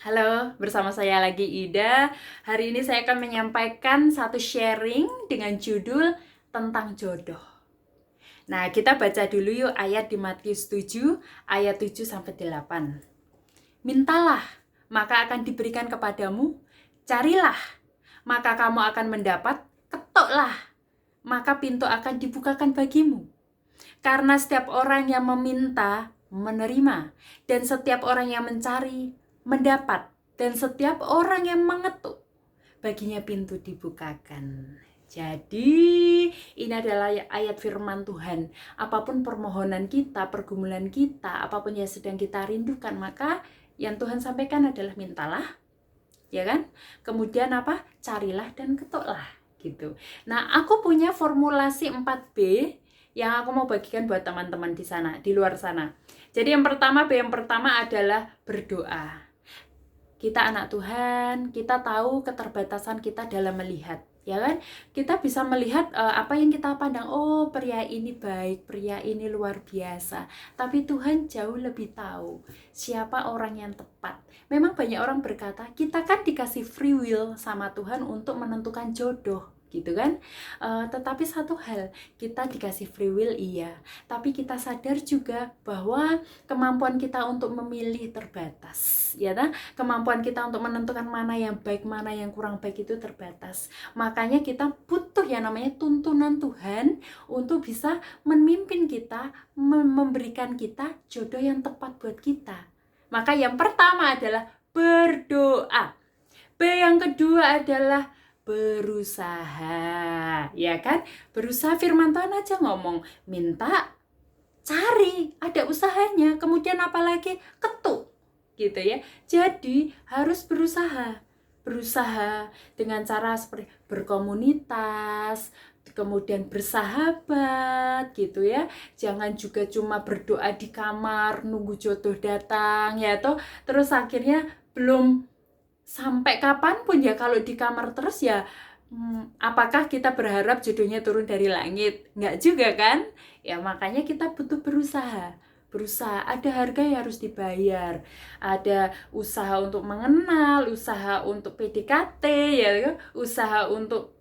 Halo, bersama saya lagi Ida. Hari ini saya akan menyampaikan satu sharing dengan judul tentang jodoh. Nah, kita baca dulu yuk ayat di Matius 7, ayat 7 sampai 8. Mintalah, maka akan diberikan kepadamu. Carilah, maka kamu akan mendapat. Ketuklah, maka pintu akan dibukakan bagimu. Karena setiap orang yang meminta, menerima. Dan setiap orang yang mencari, mendapat. Dan setiap orang yang mengetuk, baginya pintu dibukakan. Jadi, ini adalah ayat firman Tuhan. Apapun permohonan kita, pergumulan kita, apapun yang sedang kita rindukan, maka yang Tuhan sampaikan adalah mintalah, ya kan? Kemudian apa? Carilah dan ketuklah, gitu. Nah, aku punya formulasi 4B yang aku mau bagikan buat teman-teman di sana, di luar sana. Jadi yang pertama, B yang pertama adalah berdoa. Kita anak Tuhan, kita tahu keterbatasan kita dalam melihat, ya kan? Kita bisa melihat apa yang kita pandang. Oh, pria ini baik, pria ini luar biasa. Tapi Tuhan jauh lebih tahu siapa orang yang tepat. Memang banyak orang berkata, kita kan dikasih free will sama Tuhan untuk menentukan jodoh, gitu kan? Tetapi satu hal, kita dikasih free will iya, tapi kita sadar juga bahwa kemampuan kita untuk memilih terbatas, ya kan? Kemampuan kita untuk menentukan mana yang baik, mana yang kurang baik itu terbatas. Makanya kita butuh yang namanya tuntunan Tuhan untuk bisa memimpin kita, memberikan kita jodoh yang tepat buat kita. Maka yang pertama adalah berdoa. B yang kedua adalah berusaha, ya kan? Berusaha, firman Tuhan aja ngomong, minta, cari, ada usahanya. Kemudian apalagi? Ketuk, gitu ya. Jadi harus berusaha dengan cara seperti berkomunitas, kemudian bersahabat, gitu ya. Jangan juga cuma berdoa di kamar nunggu jodoh datang, ya toh. Terus akhirnya belum sampai kapanpun ya, kalau di kamar terus ya, apakah kita berharap jodohnya turun dari langit? Enggak juga kan? Ya makanya kita butuh berusaha. Ada harga yang harus dibayar, ada usaha untuk mengenal, usaha untuk PDKT, ya, usaha untuk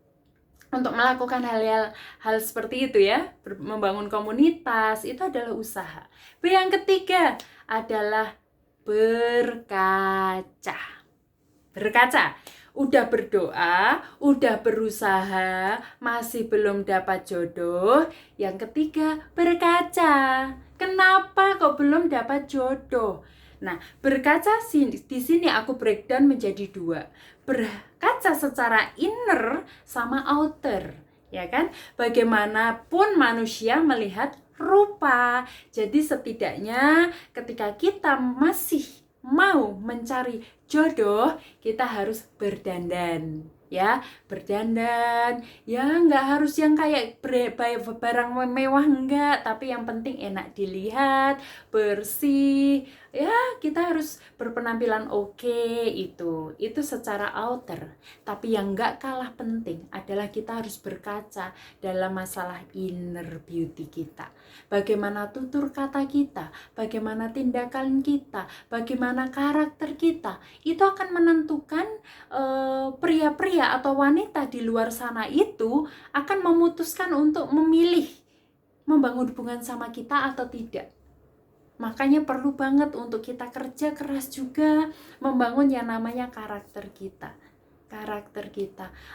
melakukan hal seperti itu ya, membangun komunitas, itu adalah usaha. Yang ketiga adalah berkaca. Udah berdoa, udah berusaha, masih belum dapat jodoh. Yang ketiga, berkaca. Kenapa kok belum dapat jodoh? Nah, berkaca di sini aku breakdown menjadi 2. Berkaca secara inner sama outer, ya kan? Bagaimanapun manusia melihat rupa. Jadi setidaknya ketika kita masih mau mencari jodoh, kita harus berdandan, ya, berdandan. Ya nggak harus yang kayak barang mewah, enggak, tapi yang penting enak dilihat, bersih. Ya, kita harus berpenampilan oke, itu secara outer. Tapi yang nggak kalah penting adalah kita harus berkaca dalam masalah inner beauty kita. Bagaimana tutur kata kita, bagaimana tindakan kita, bagaimana karakter kita, itu akan menentukan pria-pria atau wanita di luar sana itu akan memutuskan untuk memilih membangun hubungan sama kita atau tidak. Makanya perlu banget untuk kita kerja keras juga membangun yang namanya karakter kita.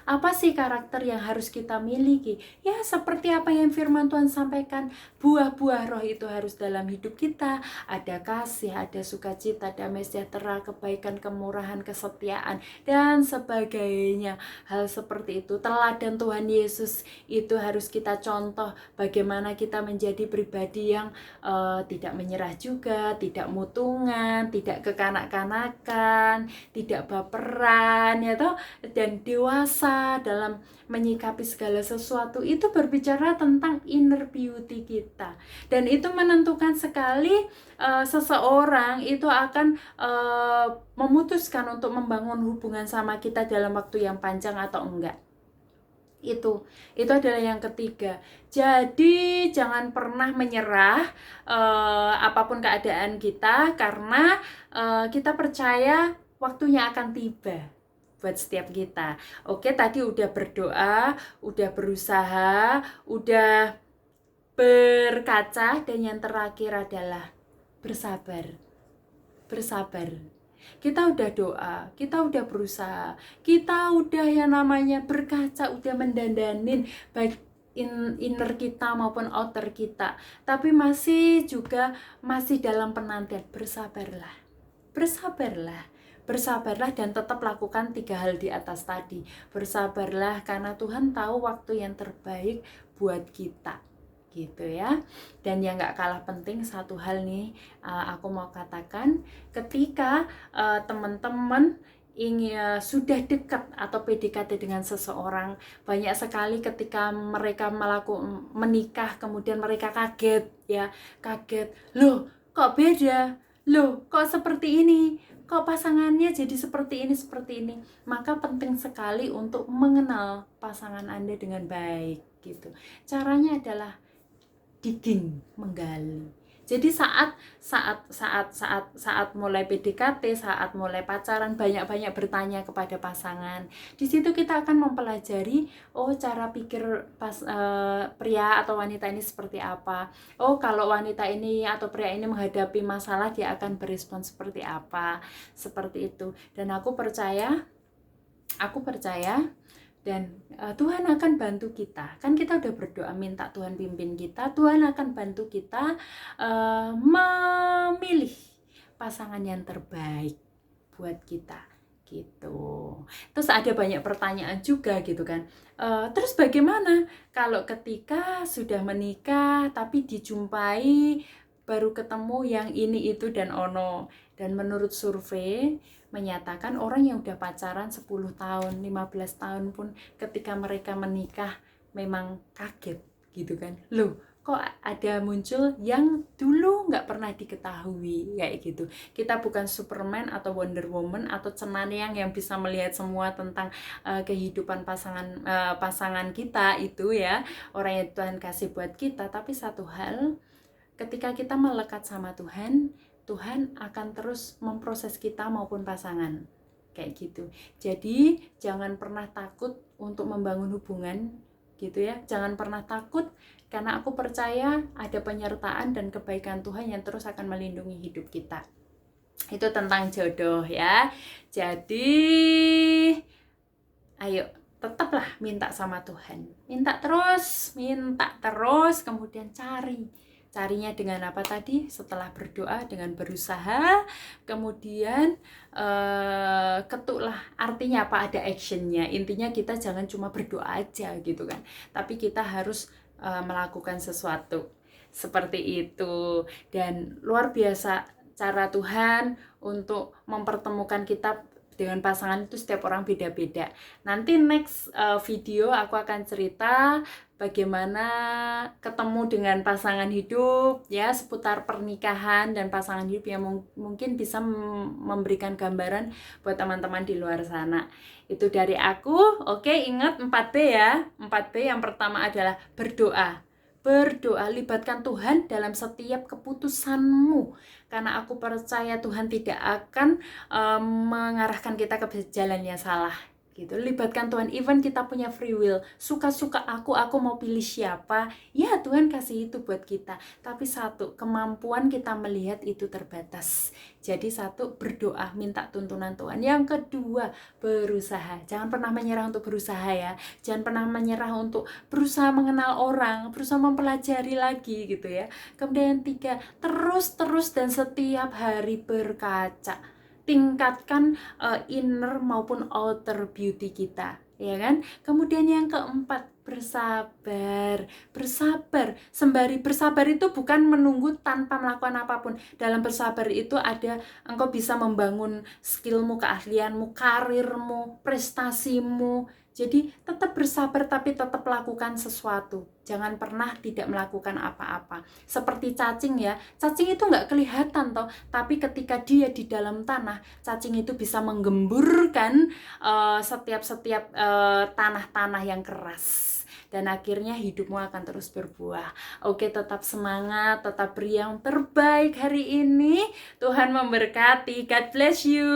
Apa sih karakter yang harus kita miliki? Ya seperti apa yang firman Tuhan sampaikan, buah-buah roh itu harus dalam hidup kita. Ada kasih, ada sukacita, damai sejahtera, kebaikan, kemurahan, kesetiaan, dan sebagainya. Hal seperti itu, teladan Tuhan Yesus itu harus kita contoh. Bagaimana kita menjadi pribadi yang tidak menyerah juga, tidak mutungan, tidak kekanak-kanakan, tidak baperan, ya toh, dan dewasa dalam menyikapi segala sesuatu. Itu berbicara tentang inner beauty kita, dan itu menentukan sekali seseorang itu akan memutuskan untuk membangun hubungan sama kita dalam waktu yang panjang atau enggak. Itu adalah yang ketiga. Jadi jangan pernah menyerah apapun keadaan kita, karena kita percaya waktunya akan tiba buat setiap kita. Oke, tadi udah berdoa, udah berusaha, udah berkaca, dan yang terakhir adalah bersabar. Bersabar. Kita udah doa, kita udah berusaha, kita udah yang namanya berkaca, udah mendandanin baik inner kita maupun outer kita, tapi masih dalam penantian. Bersabarlah, bersabarlah, bersabarlah, dan tetap lakukan 3 hal di atas tadi. Bersabarlah karena Tuhan tahu waktu yang terbaik buat kita, gitu ya. Dan yang gak kalah penting, satu hal nih aku mau katakan, ketika teman-teman ingin sudah dekat atau PDKT dengan seseorang, banyak sekali ketika mereka menikah, kemudian mereka kaget ya, kaget, loh kok beda, loh kok seperti ini, kok pasangannya jadi seperti ini. Maka penting sekali untuk mengenal pasangan Anda dengan baik gitu. Caranya adalah digging, menggali. Jadi saat mulai PDKT, saat mulai pacaran, banyak-banyak bertanya kepada pasangan. Di situ kita akan mempelajari, oh cara pikir pria atau wanita ini seperti apa. Oh kalau wanita ini atau pria ini menghadapi masalah, dia akan berespon seperti apa. Seperti itu. Dan aku percaya dan Tuhan akan bantu kita. Kan kita udah berdoa minta Tuhan pimpin kita, Tuhan akan bantu kita memilih pasangan yang terbaik buat kita gitu. Terus ada banyak pertanyaan juga gitu kan, terus bagaimana kalau ketika sudah menikah tapi dijumpai baru ketemu yang ini itu dan ono. Dan menurut survei menyatakan orang yang udah pacaran 10 tahun, 15 tahun pun ketika mereka menikah memang kaget gitu kan. Loh, kok ada muncul yang dulu nggak pernah diketahui kayak gitu. Kita bukan Superman atau Wonder Woman atau Cenayang yang bisa melihat semua tentang kehidupan pasangan kita itu ya, orang yang Tuhan kasih buat kita. Tapi satu hal, ketika kita melekat sama Tuhan, Tuhan akan terus memproses kita maupun pasangan kayak gitu. Jadi jangan pernah takut untuk membangun hubungan gitu ya. Jangan pernah takut, karena aku percaya ada penyertaan dan kebaikan Tuhan yang terus akan melindungi hidup kita. Itu tentang jodoh ya. Jadi ayo tetaplah minta sama Tuhan. Minta terus, kemudian carinya dengan apa tadi? Setelah berdoa, dengan berusaha, kemudian ketuklah. Artinya apa? Ada actionnya. Intinya kita jangan cuma berdoa aja gitu kan, tapi kita harus melakukan sesuatu seperti itu. Dan luar biasa cara Tuhan untuk mempertemukan kita dengan pasangan itu. Setiap orang beda-beda. Nanti next video aku akan cerita bagaimana ketemu dengan pasangan hidup ya, seputar pernikahan dan pasangan hidup yang mungkin bisa memberikan gambaran buat teman-teman di luar sana. Itu dari aku. Oke, ingat 4B ya. 4B yang pertama adalah berdoa. Berdoa, libatkan Tuhan dalam setiap keputusanmu, karena aku percaya Tuhan tidak akan mengarahkan kita ke jalan yang salah gitu. Libatkan Tuhan, even kita punya free will, suka-suka aku mau pilih siapa, ya Tuhan kasih itu buat kita. Tapi satu, kemampuan kita melihat itu terbatas. Jadi satu, berdoa, minta tuntunan Tuhan. Yang kedua, berusaha. Jangan pernah menyerah untuk berusaha ya. Jangan pernah menyerah untuk berusaha mengenal orang, berusaha mempelajari lagi gitu ya. Kemudian yang tiga, terus dan setiap hari berkaca. Tingkatkan inner maupun outer beauty kita, ya kan? Kemudian yang keempat, bersabar. Sembari bersabar itu bukan menunggu tanpa melakukan apapun. Dalam bersabar itu ada engkau bisa membangun skillmu, keahlianmu, karirmu, prestasimu. Jadi tetap bersabar tapi tetap lakukan sesuatu. Jangan pernah tidak melakukan apa-apa. Seperti cacing ya. Cacing itu nggak kelihatan toh, tapi ketika dia di dalam tanah, cacing itu bisa menggemburkan setiap tanah-tanah yang keras. Dan akhirnya hidupmu akan terus berbuah. Oke, tetap semangat, tetap beri yang terbaik hari ini. Tuhan memberkati. God bless you.